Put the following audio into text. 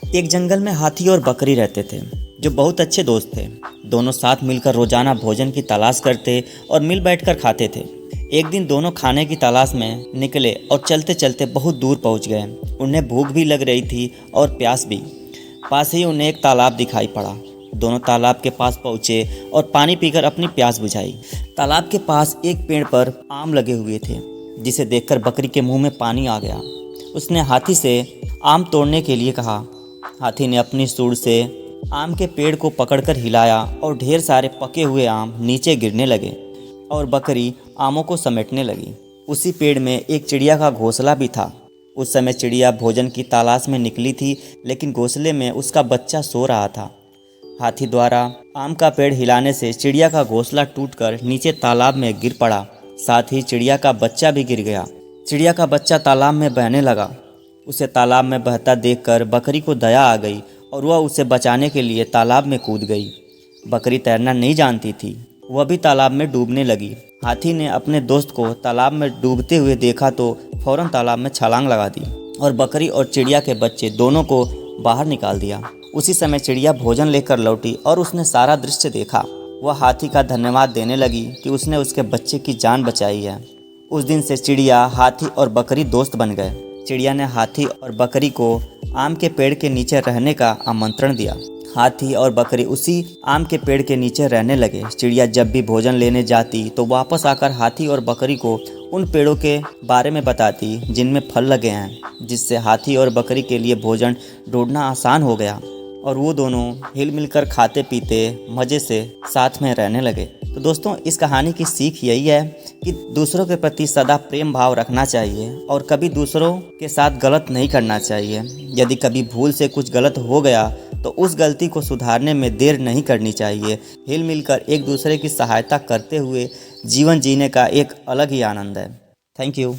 एक जंगल में हाथी और बकरी रहते थे जो बहुत अच्छे दोस्त थे। दोनों साथ मिलकर रोजाना भोजन की तलाश करते और मिल बैठकर खाते थे। एक दिन दोनों खाने की तलाश में निकले और चलते चलते बहुत दूर पहुंच गए। उन्हें भूख भी लग रही थी और प्यास भी। पास ही उन्हें एक तालाब दिखाई पड़ा। दोनों तालाब के पास पहुंचे और पानी पीकर अपनी प्यास बुझाई। तालाब के पास एक पेड़ पर आम लगे हुए थे, जिसे देखकर बकरी के मुंह में पानी आ गया। उसने हाथी से आम तोड़ने के लिए कहा। हाथी ने अपनी सूंड से आम के पेड़ को पकड़कर हिलाया और ढेर सारे पके हुए आम नीचे गिरने लगे और बकरी आमों को समेटने लगी। उसी पेड़ में एक चिड़िया का घोंसला भी था। उस समय चिड़िया भोजन की तलाश में निकली थी, लेकिन घोंसले में उसका बच्चा सो रहा था। हाथी द्वारा आम का पेड़ हिलाने से चिड़िया का घोंसला टूटकर नीचे तालाब में गिर पड़ा। साथ ही चिड़िया का बच्चा भी गिर गया। चिड़िया का बच्चा तालाब में बहने लगा। उसे तालाब में बहता देखकर बकरी को दया आ गई और वह उसे बचाने के लिए तालाब में कूद गई। बकरी तैरना नहीं जानती थी, वह भी तालाब में डूबने लगी। हाथी ने अपने दोस्त को तालाब में डूबते हुए देखा तो फौरन तालाब में छलांग लगा दी और बकरी और चिड़िया के बच्चे दोनों को बाहर निकाल दिया। उसी समय चिड़िया भोजन लेकर लौटी और उसने सारा दृश्य देखा। वह हाथी का धन्यवाद देने लगी कि उसने उसके बच्चे की जान बचाई है। उस दिन से चिड़िया, हाथी और बकरी दोस्त बन गए। चिड़िया ने हाथी और बकरी को आम के पेड़ के नीचे रहने का आमंत्रण दिया। हाथी और बकरी उसी आम के पेड़ के नीचे रहने लगे। चिड़िया जब भी भोजन लेने जाती तो वापस आकर हाथी और बकरी को उन पेड़ों के बारे में बताती जिनमें फल लगे हैं, जिससे हाथी और बकरी के लिए भोजन ढूंढना आसान हो गया और वो दोनों हिल मिलकर खाते पीते मज़े से साथ में रहने लगे। तो दोस्तों, इस कहानी की सीख यही है कि दूसरों के प्रति सदा प्रेम भाव रखना चाहिए और कभी दूसरों के साथ गलत नहीं करना चाहिए। यदि कभी भूल से कुछ गलत हो गया तो उस गलती को सुधारने में देर नहीं करनी चाहिए। हिल मिलकर एक दूसरे की सहायता करते हुए जीवन जीने का एक अलग ही आनंद है। Thank you.